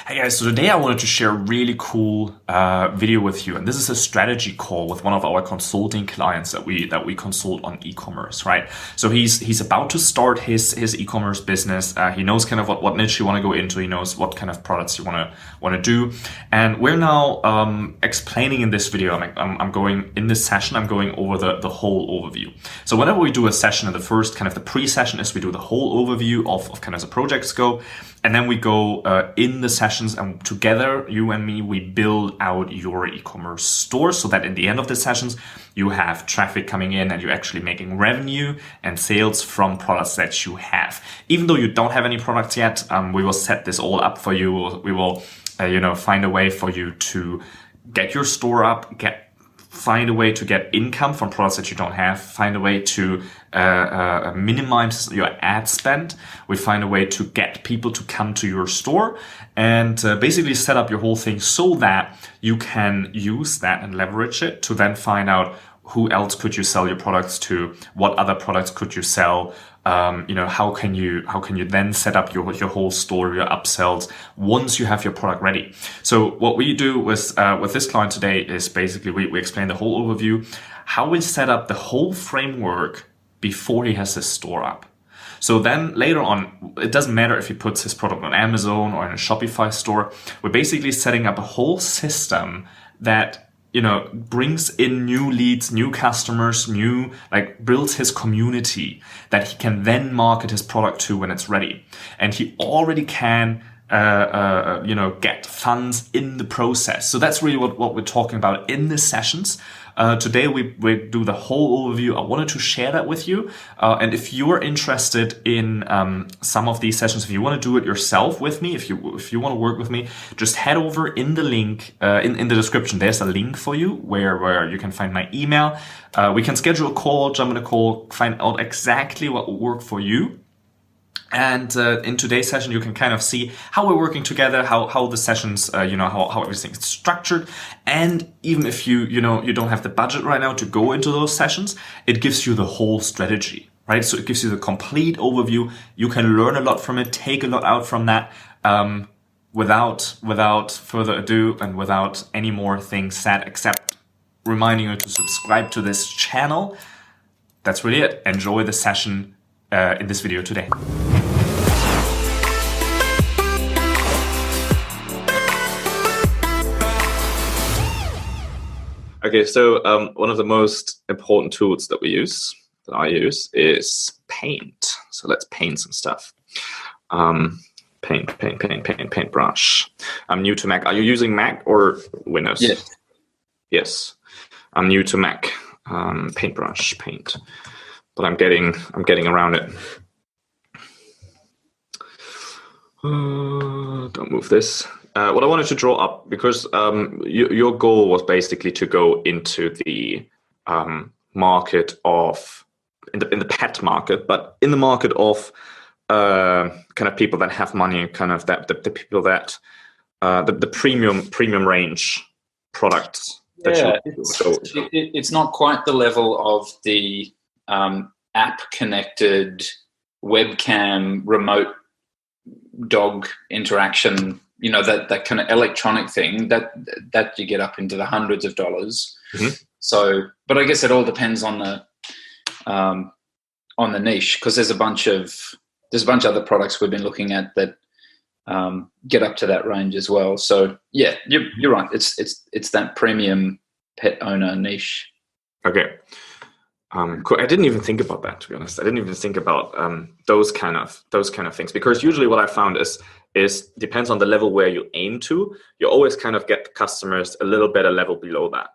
Hey guys, so today I wanted to share a really cool video with you, and this is a strategy call with one of our consulting clients that we consult on e-commerce, right? So he's about to start his e-commerce business. He knows kind of what niche you want to go into. He knows what kind of products you want to do, and we're now explaining in this video. I'm going in this session. I'm going over the whole overview. So whenever we do a session, in the first kind of the pre-session is we do the whole overview of kind of the projects go. And then we go in the sessions, and together, you and me, we build out your e-commerce store so that in the end of the sessions, you have traffic coming in and you're actually making revenue and sales from products that you have. Even though you don't have any products yet, we will set this all up for you. We will, find a way for you to get your store up, find a way to get income from products that you don't have, find a way to minimize your ad spend. We find a way to get people to come to your store and basically set up your whole thing so that you can use that and leverage it to then find out who else could you sell your products to, what other products could you sell, how can you then set up your whole store, your upsells once you have your product ready. So what we do with this client today is basically we explain the whole overview, how we set up the whole framework before he has his store up. So then later on, it doesn't matter if he puts his product on Amazon or in a Shopify store. We're basically setting up a whole system that brings in new leads, new customers, builds his community that he can then market his product to when it's ready. And he already can, get funds in the process. So that's really what we're talking about in the sessions. Today we do the whole overview. I wanted to share that with you. And if you're interested in some of these sessions, if you want to do it yourself with me, if you want to work with me, just head over in the link in the description. There's a link for you where you can find my email. We can schedule a call, jump in a call, find out exactly what will work for you. And in today's session, you can kind of see how we're working together, how the sessions, how everything's structured. And even if you don't have the budget right now to go into those sessions, it gives you the whole strategy, right? So it gives you the complete overview. You can learn a lot from it, take a lot out from that, without further ado and without any more things said, except reminding you to subscribe to this channel. That's really it. Enjoy the session in this video today. Okay, so one of the most important tools that I use is paint. So let's paint some stuff. Paintbrush. I'm new to Mac. Are you using Mac or Windows? Yes. Yes. I'm new to Mac. Paintbrush, paint. But I'm getting around it. Don't move this. What I wanted to draw up, because your goal was basically to go into the market of in the pet market, but in the market of kind of people that have money, kind of that the people that the premium range products. It's not quite the level of the app connected webcam remote dog interaction, that kind of electronic thing that you get up into the hundreds of dollars. Mm-hmm. So, but I guess it all depends on the niche, because there's a bunch of other products we've been looking at that get up to that range as well. So yeah, you're right. It's that premium pet owner niche. Okay. Cool. I didn't even think about that, to be honest. I didn't even think about those kind of things, because usually what I found is depends on the level where you aim to. You always kind of get customers a little bit a level below that.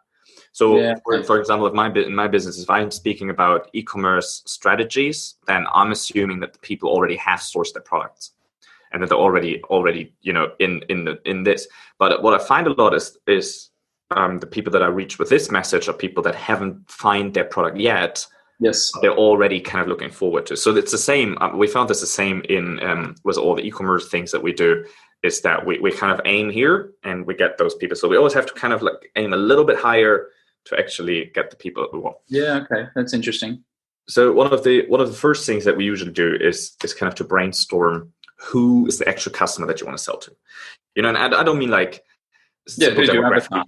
So, yeah. For example, in my business, if I'm speaking about e-commerce strategies, then I'm assuming that the people already have sourced their products and that they're already in this. But what I find a lot is the people that I reach with this message are people that haven't found their product yet. Yes, they're already kind of looking forward to. So it's the same. We found this the same in with all the e-commerce things that we do. Is that we kind of aim here and we get those people. So we always have to kind of aim a little bit higher to actually get the people that we want. Yeah. Okay, that's interesting. So one of the first things that we usually do is kind of to brainstorm who is the actual customer that you want to sell to. And I don't mean like Yeah, who's your avatar?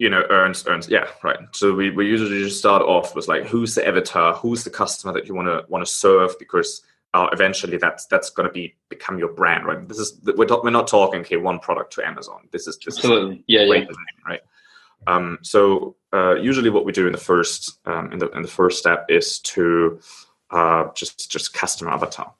Earns. Yeah, right. So we usually just start off with like, who's the avatar, who's the customer that you want to serve, because eventually that's going to become your brand, right? We're not talking one product to Amazon. This Absolutely. Right. So usually what we do in the first step is to just customer avatar.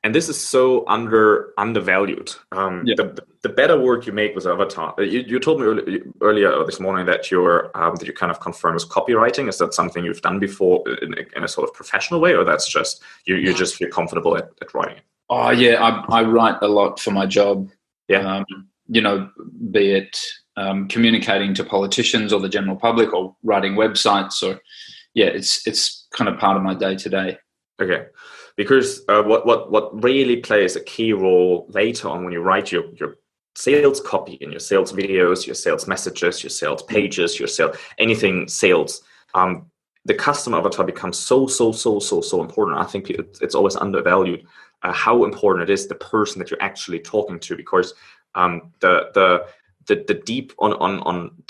And this is so undervalued. The better work you make with avatar. You told me earlier this morning that that you kind of confirm with copywriting. Is that something you've done before in a sort of professional way, or that's just you just feel comfortable at writing it? Oh yeah, I write a lot for my job. Yeah. Be it communicating to politicians or the general public, or writing websites, or it's kind of part of my day to day. Okay. Because what really plays a key role later on when you write your sales copy in your sales videos, your sales messages, your sales pages, anything sales, the customer avatar becomes so important. I think it's always undervalued how important it is, the person that you're actually talking to, because the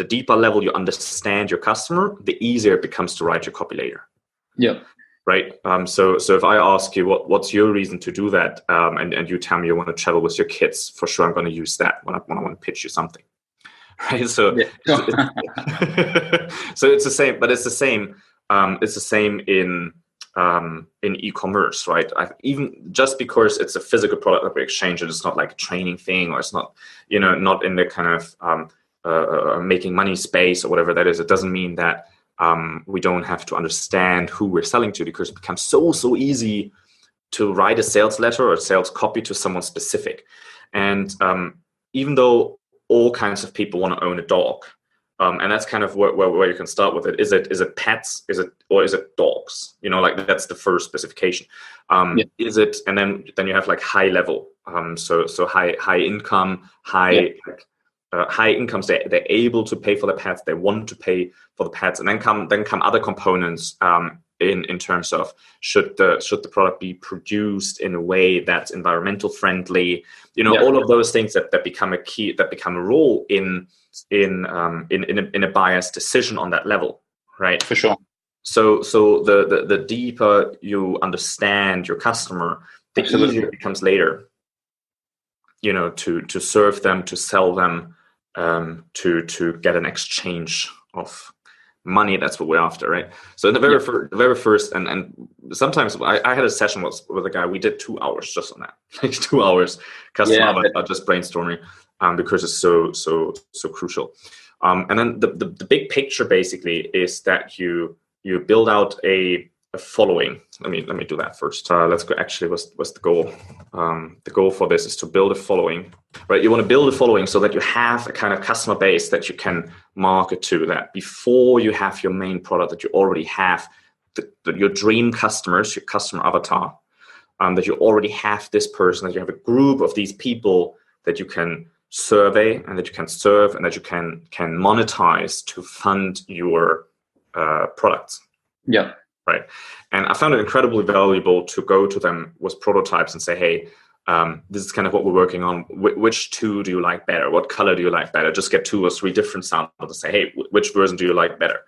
deeper level you understand your customer, the easier it becomes to write your copy later. Yeah. Right. So if I ask you what's your reason to do that, and you tell me you want to travel with your kids, for sure I'm going to use that when I want to pitch you something. Right. So so it's the same, but it's the same. It's the same in e-commerce, right? Even just because it's a physical product that we exchange, it's not like a training thing, or it's not not in the kind of making money space or whatever that is. It doesn't mean that we don't have to understand who we're selling to, because it becomes so easy to write a sales letter or a sales copy to someone specific. And even though all kinds of people want to own a dog, and that's kind of where you can start with it. Is it pets? Is it dogs? Like that's the first specification. Is it? And then you have like high level. So high income, high incomes, they're able to pay for the pets, they want to pay for the pets, and then come other components in terms of should the product be produced in a way that's environmental friendly, all of those things that become a role in a buyer's decision on that level, right? For sure. So the deeper you understand your customer, the Absolutely. easier it becomes later, to serve them, to sell them, to get an exchange of money. That's what we're after, right? So in the very first, and sometimes I had a session with a guy. We did 2 hours just on that, like 2 hours customer just brainstorming, because it's so crucial. And then the big picture basically is that you build out a following. Let me do that first. Let's go. Actually, what's the goal? The goal for this is to build a following, right? You want to build a following so that you have a kind of customer base that you can market to. That before you have your main product, that you already have your dream customers, your customer avatar, that you already have this person, that you have a group of these people that you can survey and that you can serve and that you can monetize to fund your products. Yeah. Right. And I found it incredibly valuable to go to them with prototypes and say, hey, this is kind of what we're working on. Which two do you like better? What color do you like better? Just get 2 or 3 different samples to say, hey, which version do you like better?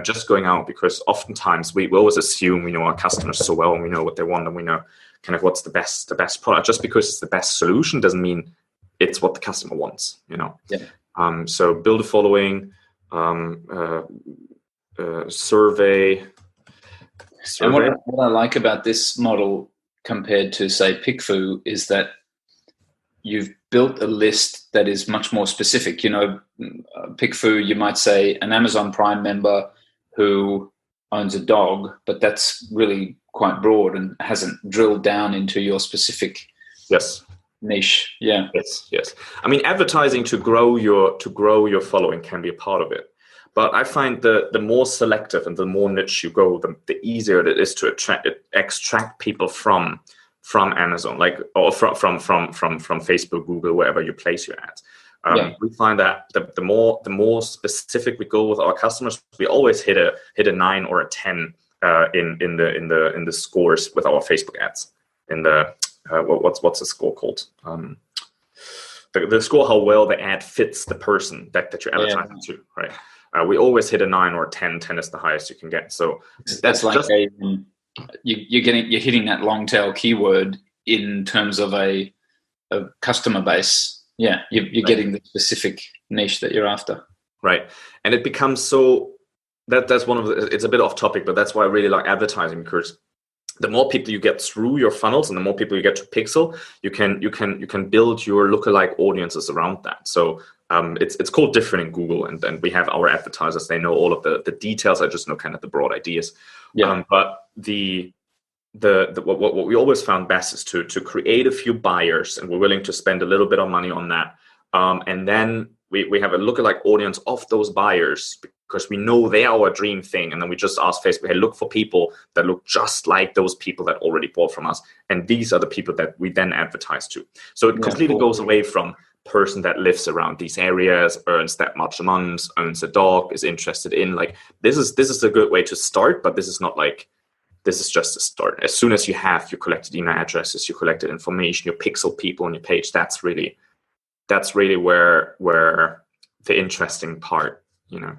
Just going out, because oftentimes we always assume we know our customers so well and we know what they want and we know kind of what's the best product. Just because it's the best solution doesn't mean it's what the customer wants, Yeah. So build a following, survey. And what I like about this model compared to, say, PickFu, is that you've built a list that is much more specific. PickFu, you might say an Amazon Prime member who owns a dog, but that's really quite broad and hasn't drilled down into your specific niche. Yeah. Yes. I mean, advertising to grow your following can be a part of it. But I find the more selective and the more niche you go, the easier it is to extract people from Amazon, like, or from Facebook, Google, wherever you place your ads. We find that the more specific we go with our customers, we always hit a 9 or a 10 in the scores with our Facebook ads. In the what's the score called? the score how well the ad fits the person that you're advertising to, right? We always hit a 9 or a 10. 10 is the highest you can get. So that's like you're hitting that long tail keyword in terms of a customer base. Yeah, you're getting the specific niche that you're after. Right, and it becomes so that's one of the. It's a bit off topic, but that's why I really like advertising, because the more people you get through your funnels and the more people you get to pixel, you can build your lookalike audiences around that. So it's called different in Google, and we have our advertisers. They know all of the details. I just know kind of the broad ideas. Yeah. But what we always found best is to create a few buyers, and we're willing to spend a little bit of money on that, and then we have a lookalike audience of those buyers, because we know they are our dream thing. And then we just ask Facebook, hey, look for people that look just like those people that already bought from us. And these are the people that we then advertise to. So it completely goes away from person that lives around these areas, earns that much a month, owns a dog, is interested in, like, this is a good way to start, but this is just a start. As soon as you have your collected email addresses, your collected information, your pixel people on your page, that's really where the interesting part,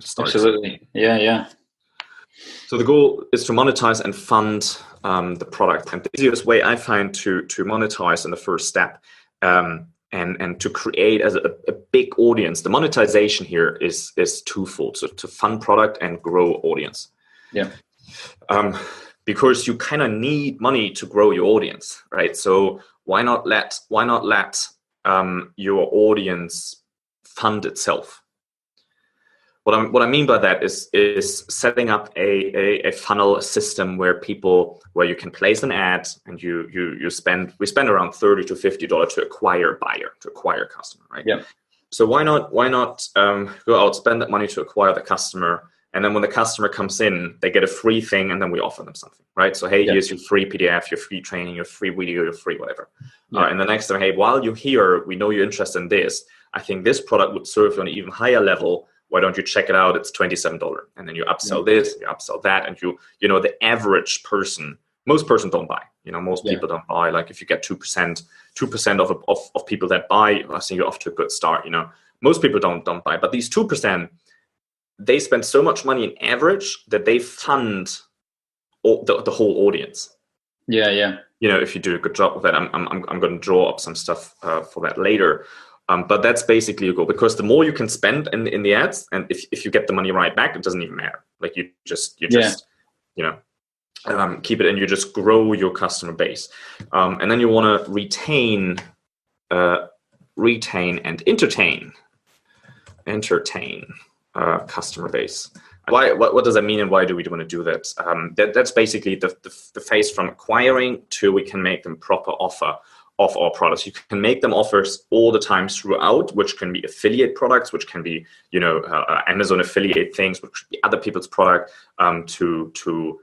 starts. Absolutely. Yeah. So the goal is to monetize and fund the product. And the easiest way I find to monetize in the first step, and to create as a big audience, the monetization here is twofold. So to fund product and grow audience. Yeah. Because you kind of need money to grow your audience, right? So why not let your audience fund itself? What I mean by that is setting up a funnel system where you can place an ad, and we spend around $30 to $50 to acquire a buyer, to acquire a customer, right? Yeah. So why not go out, spend that money to acquire the customer, and then when the customer comes in, they get a free thing, and then we offer them something, right? So hey, here's your free PDF, your free training, your free video, your free whatever. Yeah. And the next time, hey, while you're here, we know you're interested in this. I think this product would serve you on an even higher level. Why don't you check it out? It's $27. And then you upsell this, you upsell that, and the average person, most persons don't buy. Most people don't buy. Like if you get 2% of people that buy, I think you're off to a good start. Most people don't buy, but these 2%, they spend so much money in average that they fund the whole audience. Yeah. If you do a good job with that, I'm going to draw up some stuff for that later. But that's basically your goal, because the more you can spend in the ads, and if you get the money right back, it doesn't even matter. Like you just keep it, and you just grow your customer base, and then you want to retain and entertain customer base. What does that mean, and why do we want to do that? That's basically the phase from acquiring to we can make them proper offer of our products. You can make them offers all the time throughout, which can be affiliate products, which can be Amazon affiliate things, which could be other people's product, to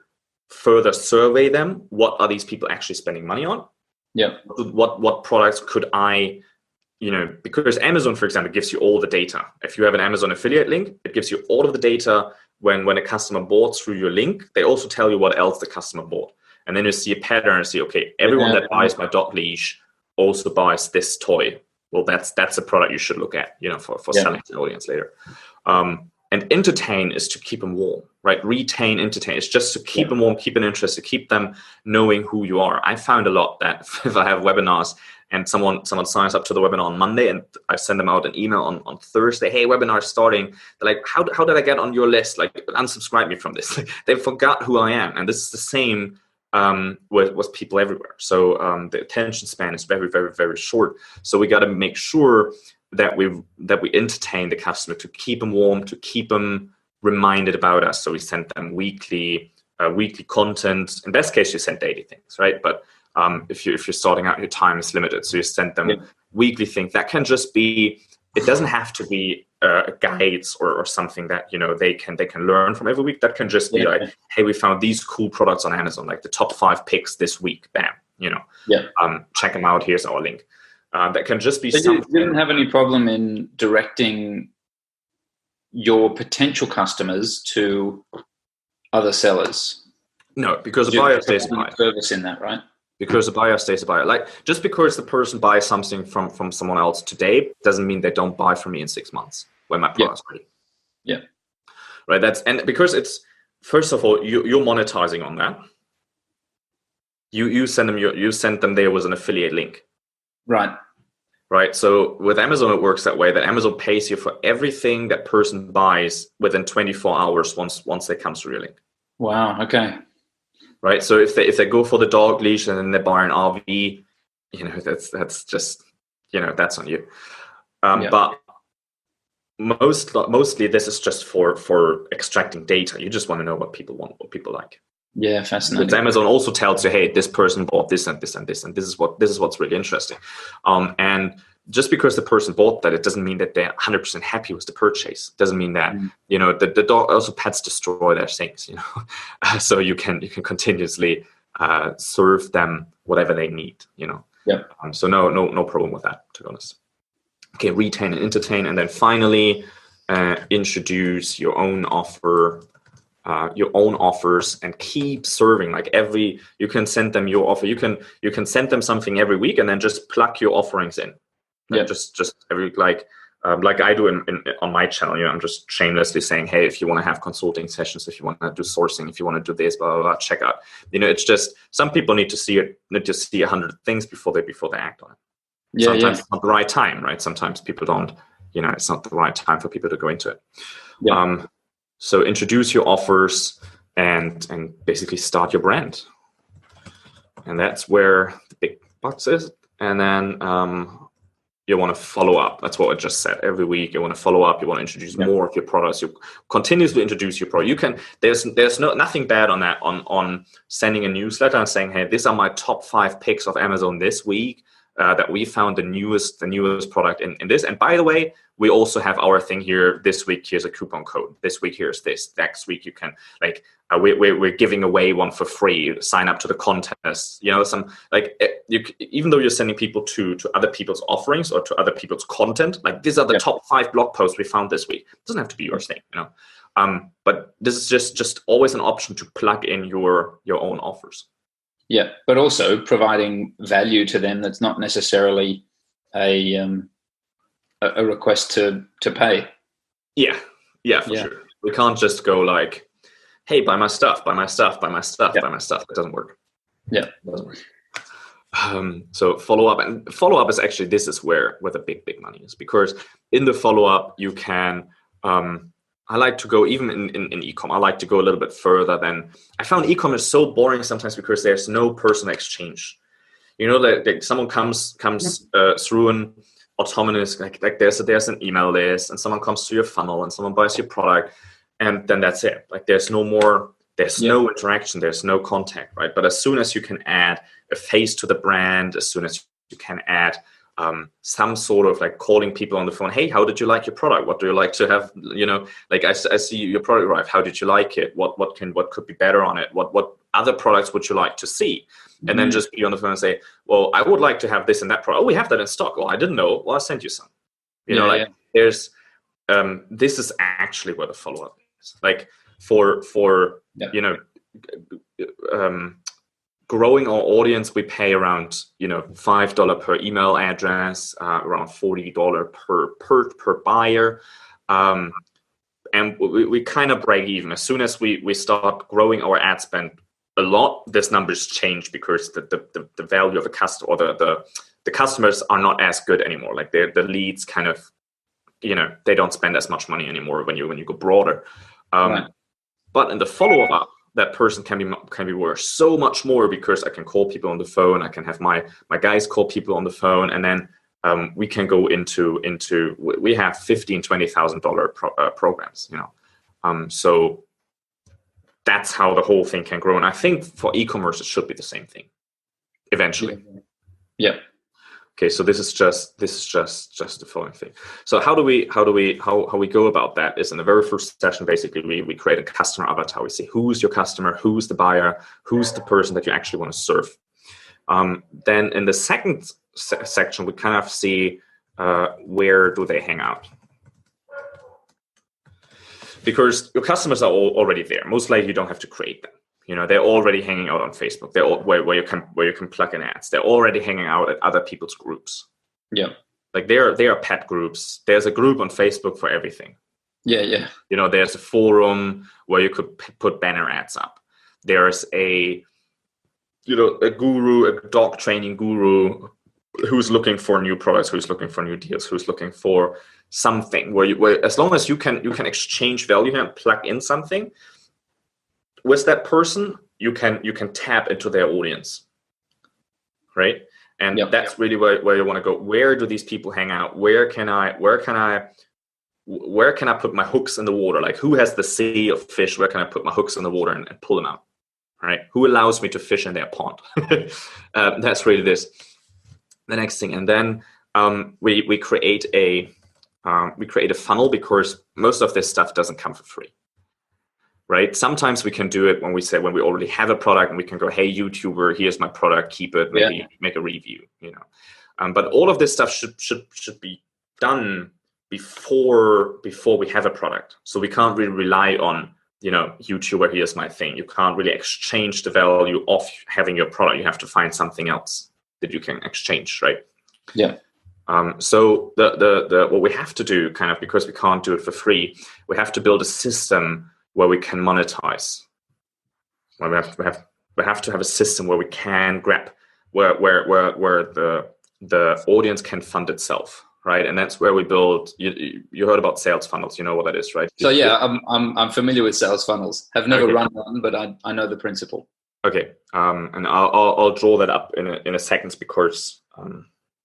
further survey them. What are these people actually spending money on? Yeah. What products could I, because Amazon, for example, gives you all the data. If you have an Amazon affiliate link, it gives you all of the data when a customer bought through your link. They also tell you what else the customer bought. And then you see a pattern and see, okay, everyone that buys my dog leash also buys this toy. Well, that's a product you should look at, for selling to the audience later. And entertain is to keep them warm, right? Retain, entertain. It's just to keep them warm, keep an interest, to keep them knowing who you are. I found a lot that if I have webinars and someone signs up to the webinar on Monday, and I send them out an email on Thursday, hey, webinar starting. They're like, how did I get on your list? Like, unsubscribe me from this. They forgot who I am. And this is the same with people everywhere. So the attention span is very, very, very short. So we got to make sure that we entertain the customer, to keep them warm, to keep them reminded about us. So we send them weekly content. In best case, you send daily things, right? But if you're starting out, your time is limited, so you send them weekly things. That can just be. It doesn't have to be guides or something that they can learn from every week. That can just be like, hey, we found these cool products on Amazon, like the top 5 picks this week. Bam, check them out. Here's our link. That can just be. So you didn't have any problem in directing your potential customers to other sellers? No, because the buyer stays service in that, right? Because the buyer stays a buyer. Like, just because the person buys something from someone else today doesn't mean they don't buy from me in 6 months when my product's ready. Yeah. Right. And because it's, first of all, you're monetizing on that. You send them there with an affiliate link. Right. Right. So with Amazon, it works that way, that Amazon pays you for everything that person buys within 24 hours once they come through your link. Wow. Okay. Right. So if they go for the dog leash and then they buy an RV, that's just, that's on you. But mostly this is just for extracting data. You just want to know what people want, what people like. Yeah, fascinating. Because Amazon also tells you, hey, this person bought this and this and this, and this is what's really interesting. And just because the person bought that, it doesn't mean that they're 100% happy with the purchase. It doesn't mean that the dog, also pets destroy their things. So you can continuously serve them whatever they need. Yeah. So no problem with that, to be honest. Okay, retain and entertain, and then finally introduce your own offer. Your own offers, and keep serving. Like you can send them your offer. You can send them something every week, and then just plug your offerings in. Yeah. Just every like I do on my channel. I'm just shamelessly saying, hey, if you want to have consulting sessions, if you want to do sourcing, if you want to do this, blah blah blah, check out. It's just some people need to see 100 things before they act on it. Yeah. Sometimes it's not the right time, right? Sometimes people don't. It's not the right time for people to go into it. Yeah. So introduce your offers and basically start your brand. And that's where the big box is. And then you want to follow up. That's what I just said. Every week you want to follow up. You want to introduce more of your products. You continuously introduce your product. You can. There's nothing bad on that. On sending a newsletter and saying, hey, these are my top 5 picks of Amazon this week. That we found the newest product in this. And by the way, we also have our thing here. This week, here's a coupon code. This week, here's this. Next week, you can we're giving away one for free. Sign up to the contest. Some even though you're sending people to other people's offerings or to other people's content, like these are the top 5 blog posts we found this week. It doesn't have to be yours thing, But this is just always an option to plug in your own offers. Yeah, but also providing value to them that's not necessarily a request to pay. Yeah, for sure. We can't just go like, hey, buy my stuff, buy my stuff, buy my stuff, buy my stuff. It doesn't work. Yeah, it doesn't work. So follow up is actually, this is where the big money is, because in the follow up you can. I like to go, even in e-com, I like to go a little bit further than, I found e-com is so boring sometimes because there's no personal exchange. That someone comes through an autonomous, like there's an email list, and someone comes to your funnel and someone buys your product, and then that's it. Like there's no more, no interaction, there's no contact, right? But as soon as you can add a face to the brand, as soon as you can add some sort of like calling people on the phone, hey, how did you like your product? What do you like to have? Like I see your product arrive. How did you like it? What could be better on it? What other products would you like to see? And then just be on the phone and say, well, I would like to have this and that product. Oh, we have that in stock. Oh, I didn't know. Well, I'll send you some. There's this is actually where the follow up is. Like for growing our audience, we pay around $5 per email address, around $40 per buyer, and we kind of break even. As soon as we start growing our ad spend a lot, this numbers change because the value of a customer, or the customers are not as good anymore. Like the leads kind of they don't spend as much money anymore when you go broader. Right. But in the follow up, that person can be worth so much more, because I can call people on the phone. I can have my guys call people on the phone, and then we can go into we have $15,000-$20,000 programs. So that's how the whole thing can grow. And I think for e-commerce it should be the same thing eventually. Yeah. Okay, so this is just the following thing. So how we go about that is, in the very first session, basically we create a customer avatar. We say who's your customer, who's the buyer, who's the person that you actually want to serve. Then in the second section, we kind of see where do they hang out, because your customers are already there. Most likely you don't have to create them. They're already hanging out on Facebook. They're where you can plug in ads. They're already hanging out at other people's groups. Yeah. Like there are pet groups. There's a group on Facebook for everything. Yeah. There's a forum where you could put banner ads up. There's a guru, a dog training guru who's looking for new products, who's looking for new deals, who's looking for something where as long as you can exchange value and plug in something with that person, you can tap into their audience, right? And that's really where you want to go. Where do these people hang out? Where can I put my hooks in the water? Like, who has the sea of fish? Where can I put my hooks in the water and pull them out? Right? Who allows me to fish in their pond? That's really the next thing. And then we create a funnel, because most of this stuff doesn't come for free. Right? Sometimes we can do it when we already have a product and we can go, hey, YouTuber, here's my product, keep it, maybe make a review, But all of this stuff should be done before we have a product. So we can't really rely on, YouTuber, here's my thing. You can't really exchange the value of having your product. You have to find something else that you can exchange, right? Yeah. So the what we have to do, kind of, because we can't do it for free, we have to build a system where we can monetize. Where we have to have a system where we can grab where the audience can fund itself, right? And that's where we build. You heard about sales funnels. You know what that is, right? So I'm familiar with sales funnels. Have never run one, but I know the principle. Okay, and I'll draw that up in a second, because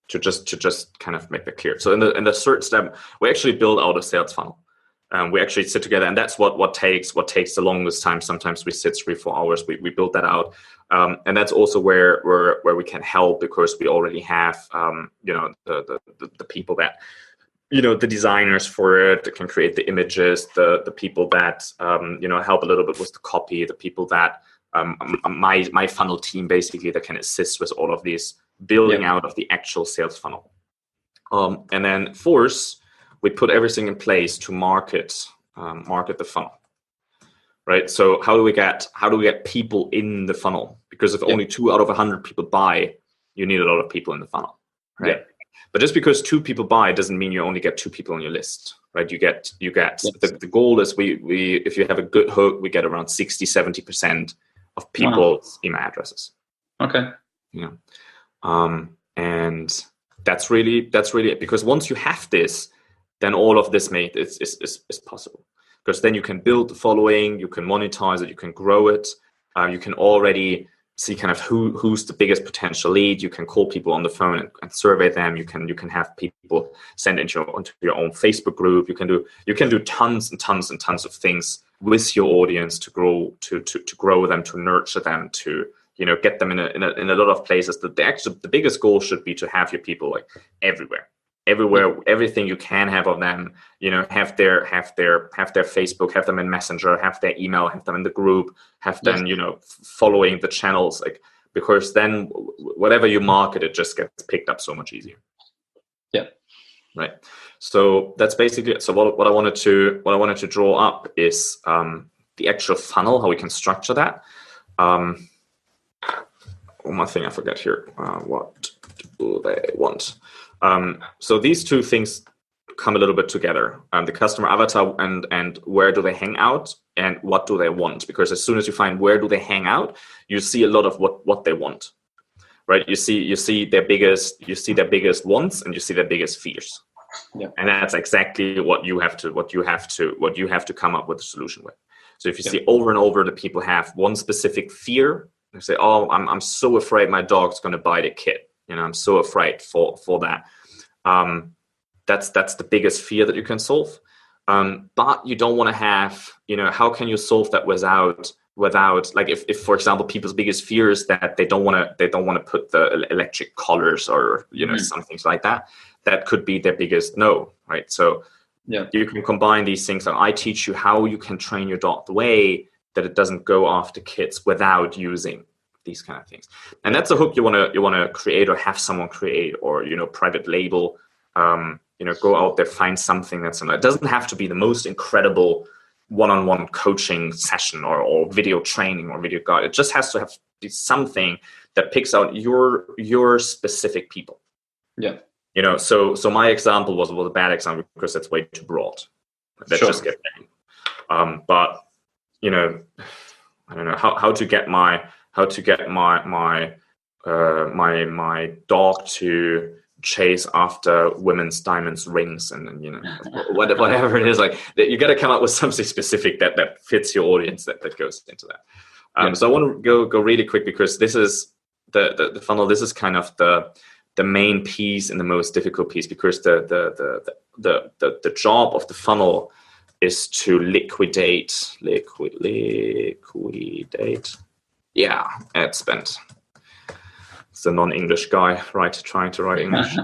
to just kind of make that clear. So in the third step, we actually build out a sales funnel. We actually sit together, and that's what takes the longest time. Sometimes we sit 3-4 hours. We build that out, and that's also where we can help, because we already have the people that the designers for it that can create the images, the people that help a little bit with the copy, the people that my funnel team basically that can assist with all of these building out of the actual sales funnel, and then fourth, we put everything in place to market the funnel, right? So how do we get people in the funnel? Because if only 2 out of 100 people buy, you need a lot of people in the funnel, right? Yeah. But just because 2 people buy doesn't mean you only get 2 people on your list, right? You get the goal is we if you have a good hook, we get around 60-70% of people's email addresses. Okay. And that's really it, because once you have this, then all of this is possible, because then you can build the following, you can monetize it, you can grow it, you can already see kind of who's the biggest potential lead. You can call people on the phone and survey them. You can have people send into your own Facebook group. You can do tons and tons and tons of things with your audience to grow them, to nurture them, to get them in a lot of places. The biggest goal should be to have your people like everywhere, everything you can have of them, have their Facebook, have them in Messenger, have their email, have them in the group, have them, following the channels, like, because then whatever you market, it just gets picked up so much easier. Yeah. Right. So that's basically it. So what I wanted to draw up is the actual funnel, how we can structure that. One more thing I forgot here. What do they want? So these two things come a little bit together. The customer avatar and where do they hang out and what do they want? Because as soon as you find where do they hang out, you see a lot of what they want, right? You see their biggest wants and you see their biggest fears. Yeah. And that's exactly what you have to come up with a solution with. So if you see over and over that people have one specific fear, they say, "Oh, I'm so afraid my dog's going to bite a kid. I'm so afraid for that." That's the biggest fear that you can solve. But you don't want to have, how can you solve that without like if for example people's biggest fear is that they don't want to put the electric collars or some things like that. That could be their biggest no, right? So you can combine these things. So I teach you how you can train your dog the way that it doesn't go after kids without using these kind of things. And that's a hook you want to create or have someone create, or private label. Go out there, find something that's similar. It doesn't have to be the most incredible one-on-one coaching session or video training or video guide. It just has to be something that picks out your specific people. Yeah. So my example was a bad example because that's way too broad. Let's just get there. But I don't know how to get my dog to chase after women's diamonds rings and whatever it is. Like, you got to come up with something specific that fits your audience that goes into that. So I want to go really quick, because this is the funnel. This is kind of the main piece and the most difficult piece, because the job of the funnel is to liquidate ad spend. It's the non-English guy, right? Trying to write English.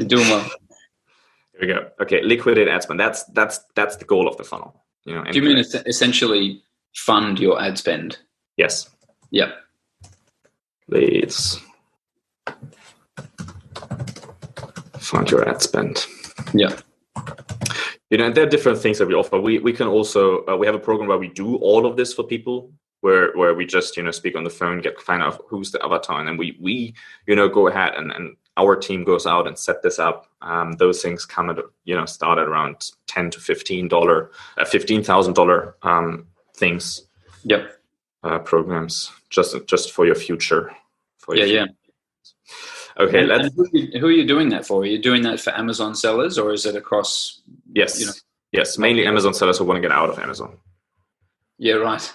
Doing well. Here we go. Okay, liquidate ad spend. That's the goal of the funnel. Do you mean essentially fund your ad spend? Yes. Yeah. Let's fund your ad spend. Yeah. There are different things that we offer. We can also we have a program where we do all of this for people, where we just speak on the phone, find out who's the avatar, and then we go ahead and our team goes out and set this up. Those things come at start at around $10 to $15,000 things. Yep. Programs just for your future. Yeah. Okay. And who are you doing that for? Are you doing that for Amazon sellers, or is it across? Yes. Yes. Mainly Amazon sellers who want to get out of Amazon. Yeah. Right.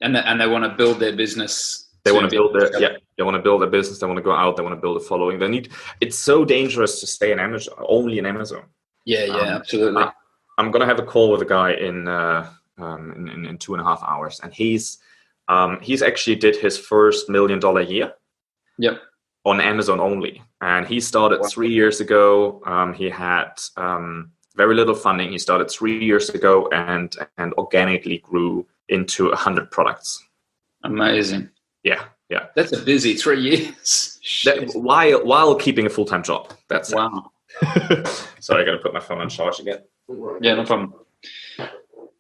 And they want to build their business. They want to build they want to build their business. They want to go out. They want to build a following. It's so dangerous to stay in Amazon, only in Amazon. Yeah. Absolutely. I'm going to have a call with a guy in 2.5 hours, and he's actually did his first $1 million year. Yep. On Amazon only, and he started 3 years ago. He had very little funding. He started 3 years ago and organically grew into 100 products. Amazing. Yeah. That's a busy 3 years. While keeping a full-time job. That's wow. Sorry, I got to put my phone on charge again. Yeah, no problem.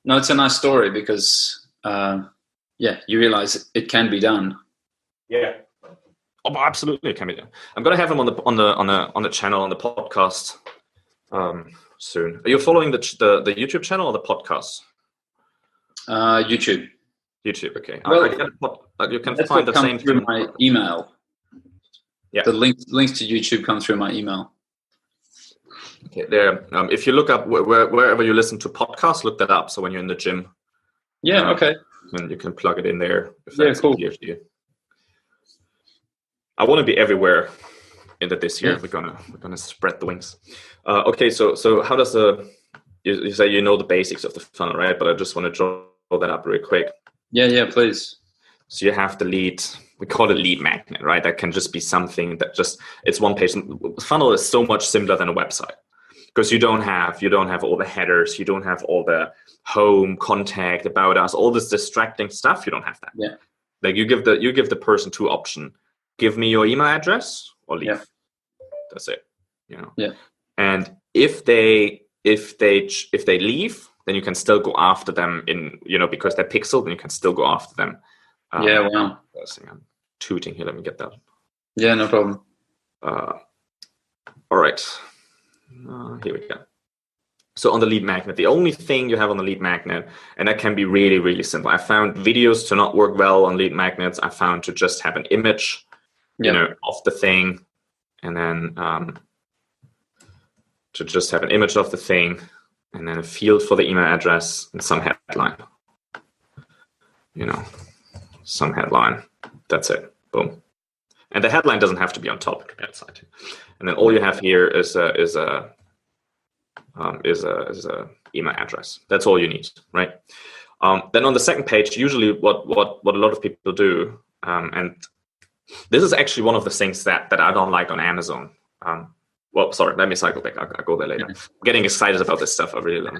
No, it's a nice story because you realize it can be done. Yeah. Oh, absolutely, it can be done. I'm going to have him on the channel, on the podcast soon. Are you following the YouTube channel or the podcast? YouTube. YouTube, okay. Well, you can find the same through my email. Yeah. The links to YouTube come through my email. Okay, there. If you look up wherever you listen to podcasts, look that up. So when you're in the gym, okay, and you can plug it in there. If that's cool. Easier for you. I want to be everywhere this year. Yeah. We're gonna spread the wings. Okay, so how does you say the basics of the funnel, right? But I just want to draw that up real quick. Yeah, please. So you have the lead. We call it lead magnet, right? That can just be something that it's one page. Funnel is so much simpler than a website, because you don't have all the headers, you don't have all the home, contact, about us, all this distracting stuff. You don't have that. Yeah. Like you give the person two options. Give me your email address or leave. Yeah. That's it. Yeah. And if they leave, then you can still go after them because they're pixeled, and you can still go after them. Wow. I'm tooting here. Let me get that. Yeah, no problem. All right. Here we go. So on the lead magnet, the only thing you have on the lead magnet, and that can be really, really simple. I found videos to not work well on lead magnets. I found to just have an image, of the thing, and then to just have an image of the thing, and then a field for the email address and some headline. Some headline. That's it. Boom. And the headline doesn't have to be on top. It can be outside. And then all you have here is a email address. That's all you need, right? Then on the second page, usually what a lot of people do, and this is actually one of the things that I don't like on Amazon. Well, sorry, let me cycle back. I'll go there later. I'm getting excited about this stuff. I really like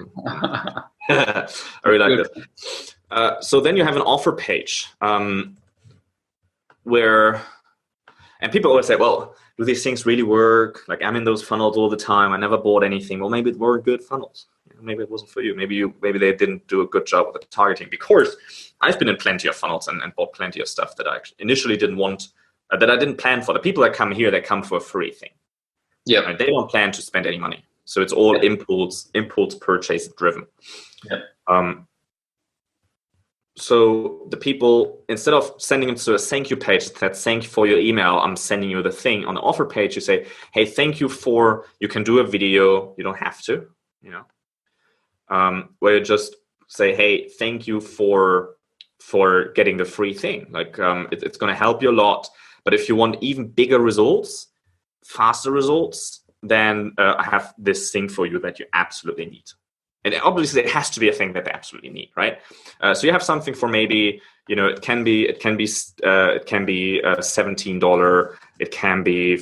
this. So then you have an offer page where, and people always say, well, do these things really work? Like, I'm in those funnels all the time. I never bought anything. Well, maybe it weren't good funnels. maybe it wasn't for you. Maybe they didn't do a good job with the targeting. Because I've been in plenty of funnels and bought plenty of stuff that I initially didn't want, that I didn't plan for. The people that come here, they come for a free thing. Yeah, right? They don't plan to spend any money. So it's all impulse purchase driven. Yeah. So the people, instead of sending them to a thank you page that thank you for your email, I'm sending you the thing. On the offer page, you say, hey, thank you for, you can do a video. You don't have to, where you just say, hey, thank you for getting the free thing. Like it's going to help you a lot. But if you want even bigger results, faster results, then I have this thing for you that you absolutely need. And obviously, it has to be a thing that they absolutely need, right? So you have something for maybe, it can be $17. It can be,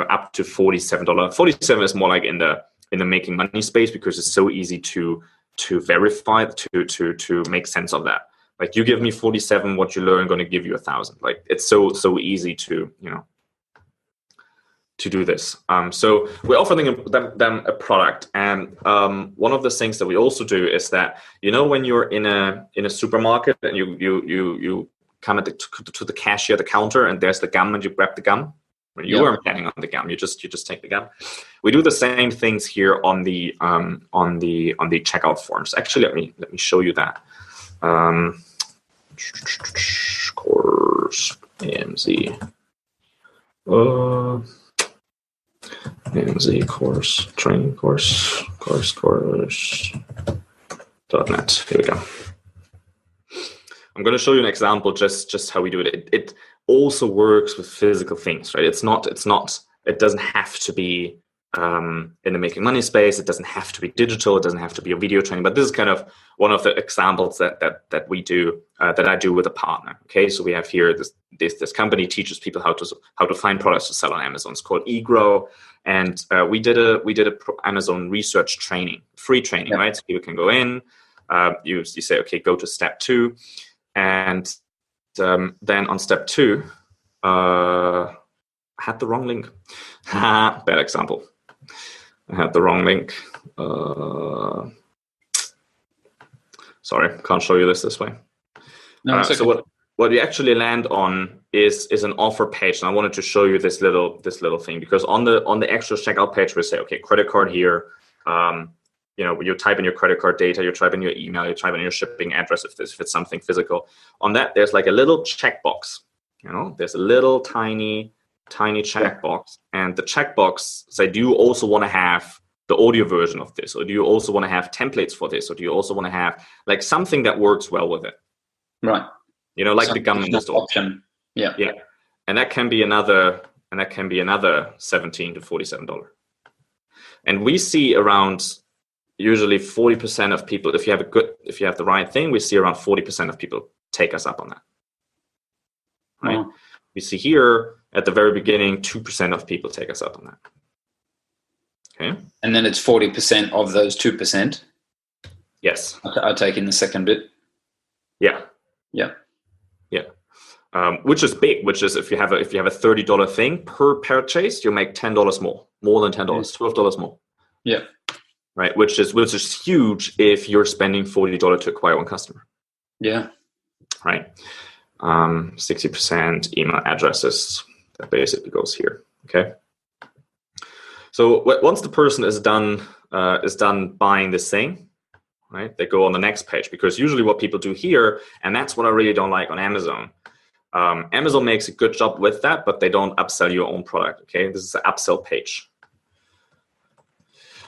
up to $47. 47 is more like in the making money space, because it's so easy to verify, to make sense of that. Like, you give me 47, what you learn, going to give you 1,000. Like, it's so easy to do this. So we offer them a product, and one of the things that we also do is that, when you're in a supermarket and you come to the cashier, the counter, and there's the gum, and you grab the gum. When you weren't planning on the gum, you just take the gum. We do the same things here on the checkout forms. Actually, let me show you that. Course AMZ. AMZ course, training course .net. Here we go. I'm going to show you an example, just how we do it. It also works with physical things, right? It doesn't have to be in the making money space. It doesn't have to be digital. It doesn't have to be a video training. But this is kind of one of the examples that we do, that I do with a partner. Okay, so we have here this company teaches people how to find products to sell on Amazon. It's called eGrow, and we did a Amazon research training, free training, right? So people can go in. You say, okay, go to step 2, and then on step 2, I had the wrong link. Bad example. I had the wrong link. Sorry, can't show you this way. No, it's okay. So what you actually land on is an offer page, and I wanted to show you this little thing, because on the actual checkout page we say, okay, credit card here. You type in your credit card data, you type in your email, you type in your shipping address if it's something physical. On that, there's like a little checkbox. There's a little tiny checkbox, and the checkbox say, do you also want to have the audio version of this, or do you also want to have templates for this, or do you also want to have like something that works well with it? Right. Like some the gum in the store. Option. Yeah. Yeah. And that can be another $17 to $47. And we see around usually 40% of people, if you have the right thing, we see around 40% of people take us up on that. Right? Oh. We see here at the very beginning, 2% of people take us up on that. Okay. And then it's 40% of those 2%. Yes. I take in the second bit. Yeah. Yeah. Yeah. Which is big. Which is if you have a $30 thing per purchase, you make $10 more than $10, $12 more. Yeah. Right. Which is huge if you're spending $40 to acquire one customer. Yeah. Right. 60% email addresses. That basically goes here. Okay. So once the person is done buying this thing, right, they go on the next page, because usually what people do here, and that's what I really don't like on Amazon. Amazon makes a good job with that, but they don't upsell your own product. Okay, this is an upsell page.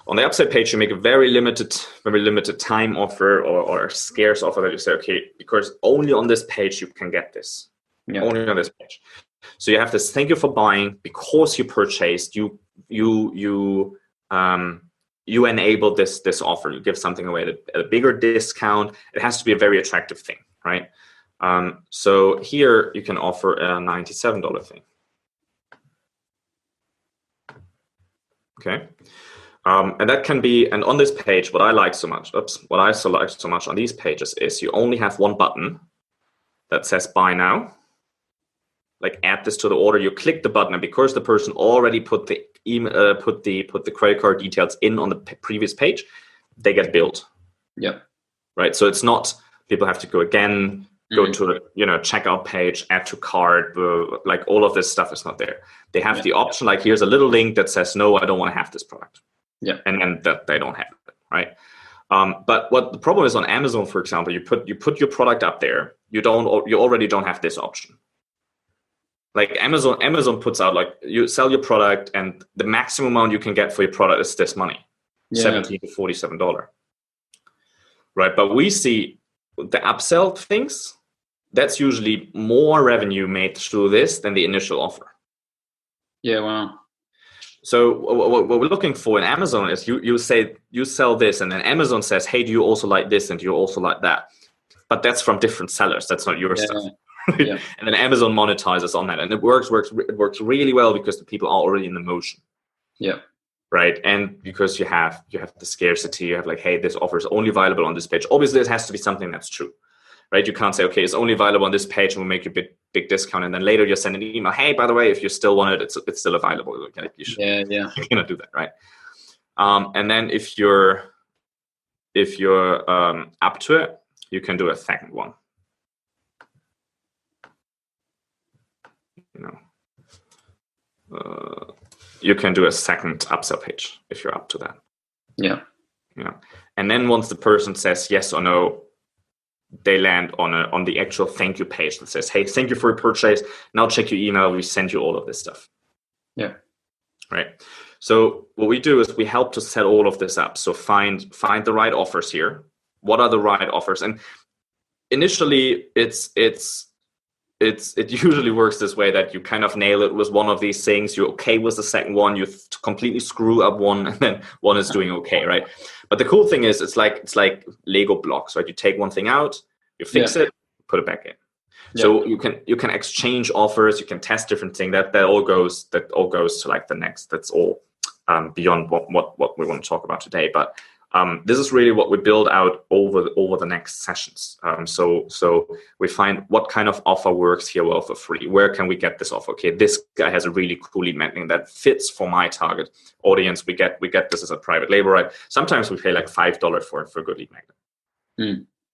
On the upsell page, you make a very limited time offer or a scarce offer that you say, okay, because only on this page you can get this. Yeah. Only on this page. So you have this, thank you for buying, because you purchased, you enable this offer. You give something away at a bigger discount. It has to be a very attractive thing, right? So here you can offer a $97 thing. Okay. And that can be, and on this page, what I like so much on these pages is you only have one button that says buy now. Like, add this to the order. You click the button, and because the person already put the email, put the credit card details in on the previous page, they get billed. Yeah. Right. So it's not people have to go again, go to the checkout page, add to cart, like all of this stuff is not there. They have the option, like here's a little link that says, no, I don't want to have this product. Yeah. And then that they don't have it. Right. But what the problem is on Amazon, for example, you put your product up there. You already don't have this option. Like Amazon puts out, like, you sell your product and the maximum amount you can get for your product is this money, $17 to $47. Right. But we see the upsell things, that's usually more revenue made through this than the initial offer. Yeah. Wow. So what we're looking for in Amazon is you say you sell this, and then Amazon says, hey, do you also like this, and do you also like that? But that's from different sellers. That's not your stuff. Yeah. And then Amazon monetizes on that, and it works really well because the people are already in the motion. Yeah. Right. And because you have the scarcity, you have like, hey, this offer is only available on this page. Obviously, it has to be something that's true. Right. You can't say, okay, it's only available on this page and we'll make you a big discount. And then later you send an email, hey, by the way, if you still want it, it's still available. You should, you cannot do that. Right. And then if you're up to it, you can do a second one. You can do a second upsell page if you're up to that. Yeah. And then once the person says yes or no, they land on the actual thank you page that says, hey, thank you for your purchase. Now check your email. We send you all of this stuff. Yeah. Right. So what we do is we help to set all of this up. So find the right offers here. What are the right offers? And initially it usually works this way, that you kind of nail it with one of these things. You're okay with the second one. You completely screw up one, and then one is doing okay, right? But the cool thing is, it's like Lego blocks, right? You take one thing out, you fix it, put it back in. Yeah. So you can exchange offers, you can test different things. That all goes to like the next. That's all beyond what we want to talk about today. But this is really what we build out over the next sessions. So we find what kind of offer works here well for free. Where can we get this offer? Okay, this guy has a really cool lead magnet that fits for my target audience. We get this as a private label, right? Sometimes we pay like $5 for a good lead magnet.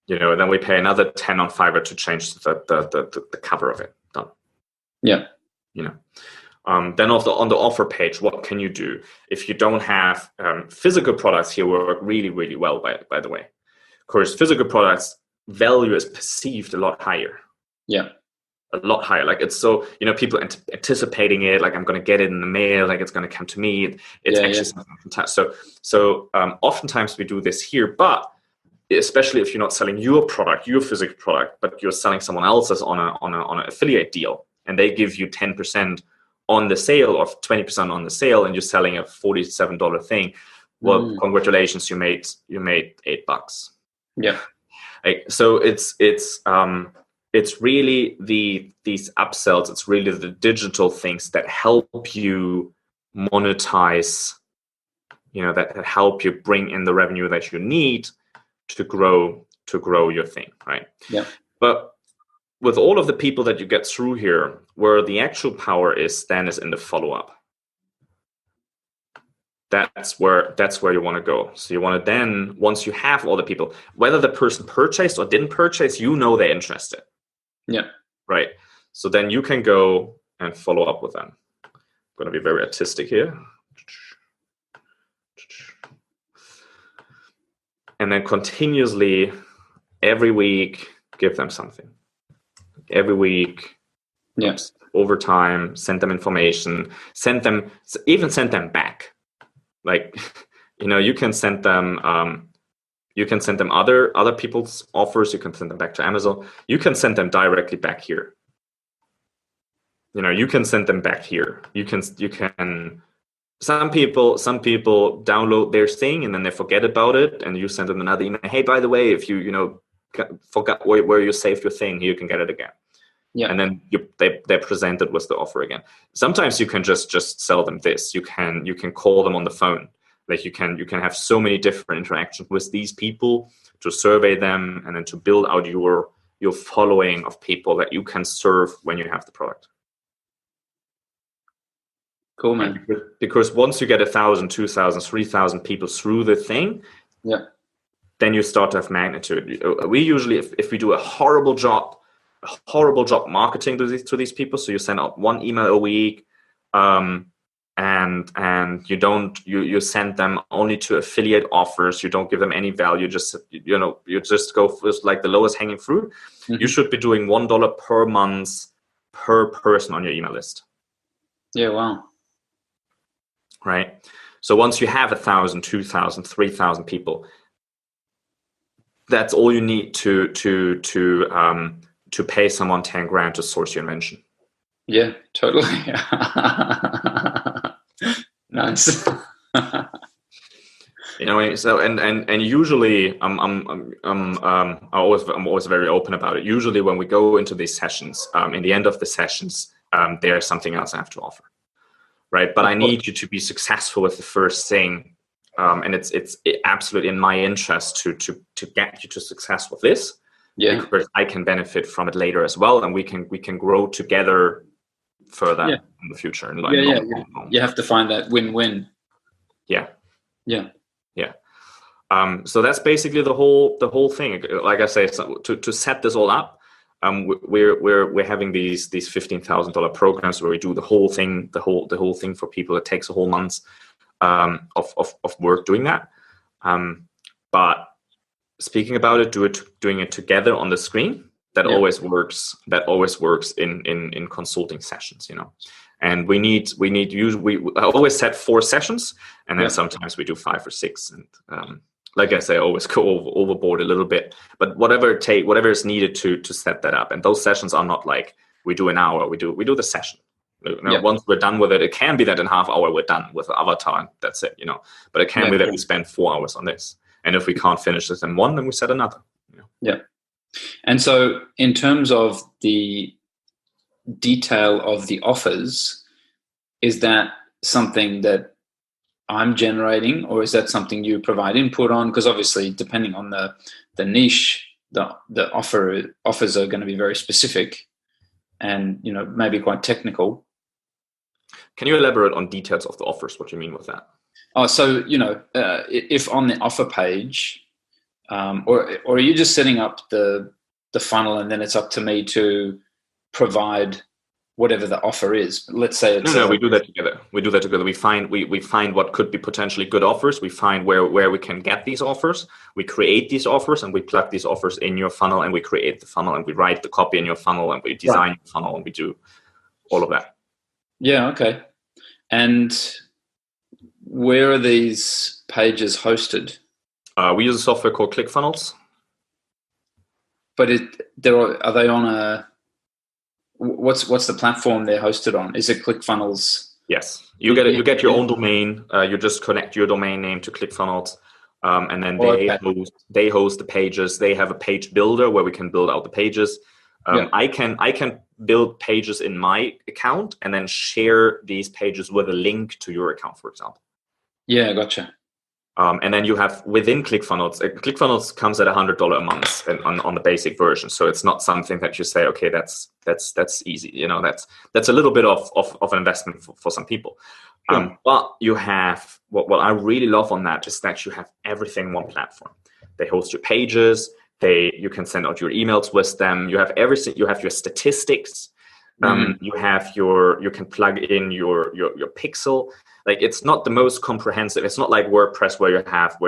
And then we pay another 10 on Fiverr to change the cover of it. Done. Yeah. Then on the offer page, what can you do? If you don't have physical products here, work really, really well, by the way. Of course, physical products value is perceived a lot higher. Yeah. A lot higher. Like, it's so, people anticipating it, like, I'm going to get it in the mail, like it's going to come to me. It's actually something fantastic. So oftentimes we do this here, but especially if you're not selling your product, your physical product, but you're selling someone else's on an affiliate deal, and they give you 10% on the sale or 20% on the sale, and you're selling a $47 thing. Well, congratulations, you made $8. Yeah. So it's really these upsells. It's really the digital things that help you monetize. That help you bring in the revenue that you need to grow your thing, right? Yeah. But with all of the people that you get through here, where the actual power is in the follow-up. That's where you want to go. So you want to then, once you have all the people, whether the person purchased or didn't purchase, they're interested. Yeah. Right. So then you can go and follow up with them. I'm going to be very artistic here. And then continuously, every week, give them something. Every week, yes, over time, send them information, send them back. Like, you can send them other people's offers. You can send them back to Amazon. You can send them directly back here. You can send them back here. You can. Some people download their thing and then they forget about it, and you send them another email. Hey, by the way, if you forgot where you saved your thing, you can get it again. Yeah. And then they present it with the offer again. Sometimes you can just sell them this. You can call them on the phone. Like, you can have so many different interactions with these people to survey them and then to build out your following of people that you can serve when you have the product. Cool, man. Because once you get 1,000, 2,000, 3,000 people through the thing, then you start to have magnitude. We usually, if we do a horrible job marketing to these people, so you send out one email a week, and you send them only to affiliate offers, you don't give them any value, you just go for like the lowest hanging fruit. You should be doing $1 per month per person on your email list. Yeah, wow. Right. So once you have 1,000, 2,000, 3,000 people, that's all you need to pay someone 10 grand to source your invention. Yeah, totally. Nice. So and usually I'm always very open about it. Usually when we go into these sessions, in the end of the sessions, there's something else I have to offer, right? But I need you to be successful with the first thing, and it's absolutely in my interest to get you to success with this. Yeah, because I can benefit from it later as well, and we can grow together further in the future. You have to find that win-win. Yeah. So that's basically the whole thing. Like I say, so to set this all up, we're having these $15,000 programs where we do the whole thing for people. It takes a whole month of work doing that. But speaking about it, doing it together on the screen, that always works. That always works in consulting sessions, And I always set 4 sessions, and then sometimes we do 5 or 6. And like I say, I always go overboard a little bit. But whatever is needed to set that up. And those sessions are not like we do an hour. We do the session. Once we're done with it, it can be that in half hour we're done with the avatar, and that's it. But it can be that we spend 4 hours on this. And if we can't finish this in 1, then we set another. Yeah. And so in terms of the detail of the offers, is that something that I'm generating, or is that something you provide input on? Because obviously, depending on the niche, the offers are going to be very specific and, maybe quite technical. Can you elaborate on details of the offers? What do you mean with that? Oh, so, if on the offer page, or are you just setting up the funnel and then it's up to me to provide whatever the offer is? Let's say it's we do that together. We find what could be potentially good offers. We find where we can get these offers. We create these offers and we plug these offers in your funnel, and we create the funnel and we write the copy in your funnel and we design your funnel and we do all of that. Yeah. Okay. And where are these pages hosted? We use a software called ClickFunnels. But are they on a? What's the platform they're hosted on? Is it ClickFunnels? Yes, you get your own domain. You just connect your domain name to ClickFunnels, and then they host the pages. They have a page builder where we can build out the pages. I can build pages in my account and then share these pages with a link to your account, for example. Yeah, gotcha. And then you have within ClickFunnels, ClickFunnels comes at $100 a month on the basic version. So it's not something that you say, okay, that's easy. That's a little bit of an investment for some people. But you have what I really love on that is that you have everything in one platform. They host your pages. You can send out your emails with them. You have everything. You have your statistics. You can plug in your pixel. Like, it's not the most comprehensive. It's not like WordPress where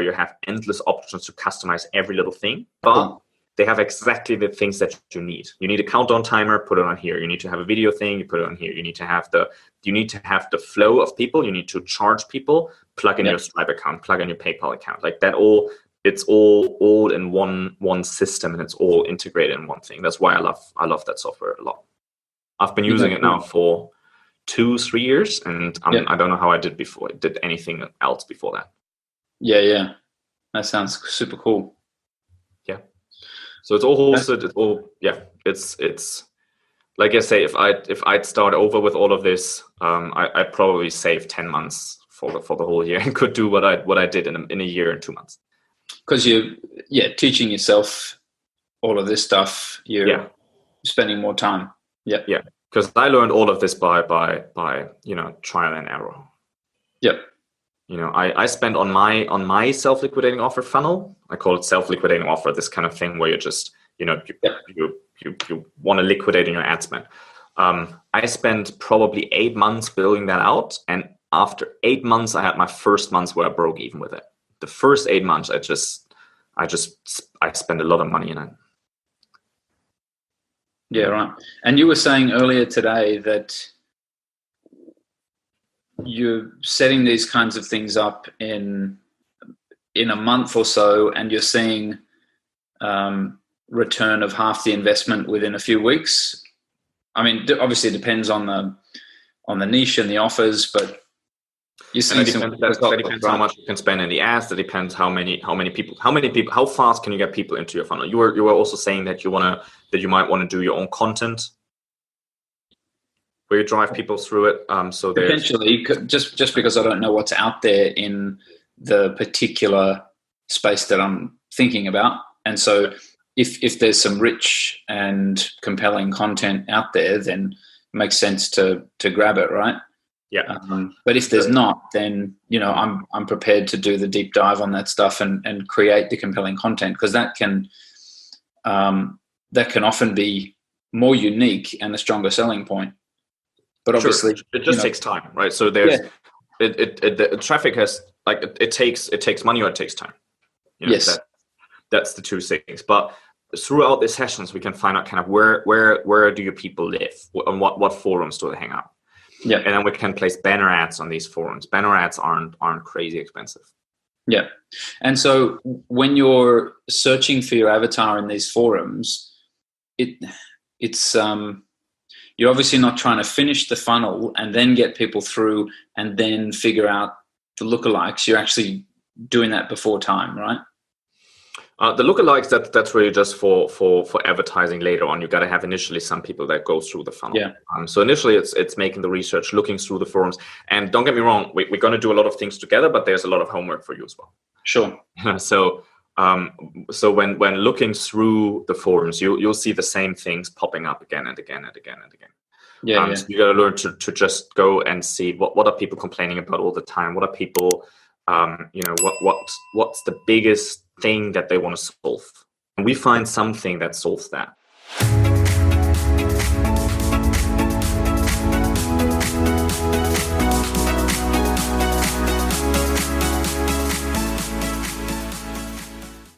you have endless options to customize every little thing, but they have exactly the things that you need. You need a countdown timer, put it on here. You need to have a video thing, you put it on here. You need to have the flow of people. You need to charge people, plug in your Stripe account, plug in your PayPal account. Like that it's all in one system, and it's all integrated in one thing. That's why I love that software a lot. I've been using it now for 2-3 years, and I don't know how I did anything else before that. Yeah, that sounds super cool. Yeah, so it's all hosted. It's all it's like I say, if I'd start over with all of this, I'd probably save 10 months for the whole year and could do what I did in a year and 2 months. Because you're teaching yourself all of this stuff, you're spending more time. Yeah. Because I learned all of this by trial and error. Yep. I spend on my self-liquidating offer funnel. I call it self-liquidating offer. This kind of thing where you just you want to liquidate in your ad spend. I spent probably 8 months building that out, and after 8 months, I had my first months where I broke even with it. The first 8 months, I spent a lot of money in it. Yeah, right. And you were saying earlier today that you're setting these kinds of things up in a month or so, and you're seeing return of half the investment within a few weeks. I mean, obviously it depends on the niche and the offers, but you're seeing that depends how much you can spend in the ads. That depends how fast can you get people into your funnel. You were also saying that you might want to do your own content where you drive people through it. So potentially, just because I don't know what's out there in the particular space that I'm thinking about, and so if there's some rich and compelling content out there, then it makes sense to grab it, right? Yeah. But if there's not, then I'm prepared to do the deep dive on that stuff and create the compelling content, because that can often be more unique and a stronger selling point. But obviously, it just takes time, right? So there's the traffic has it takes money or it takes time. Yes, that's the two things. But throughout the sessions, we can find out kind of where do your people live, on what forums do they hang out. Yeah, and then we can place banner ads on these forums. Banner ads aren't crazy expensive. Yeah, and so when you're searching for your avatar in these forums, it's you're obviously not trying to finish the funnel and then get people through and then figure out the lookalikes. You're actually doing that before time, right? The lookalikes, that's really just for advertising later on. You got to have initially some people that go through the funnel. Yeah. So initially it's making the research, looking through the forums. And don't get me wrong, we're going to do a lot of things together, but there's a lot of homework for you as well. Sure. So when looking through the forums, you'll see the same things popping up again and again and again and again. Yeah. So you got to learn to just go and see what are people complaining about all the time. What are people, what's the biggest thing that they want to solve, and we find something that solves that.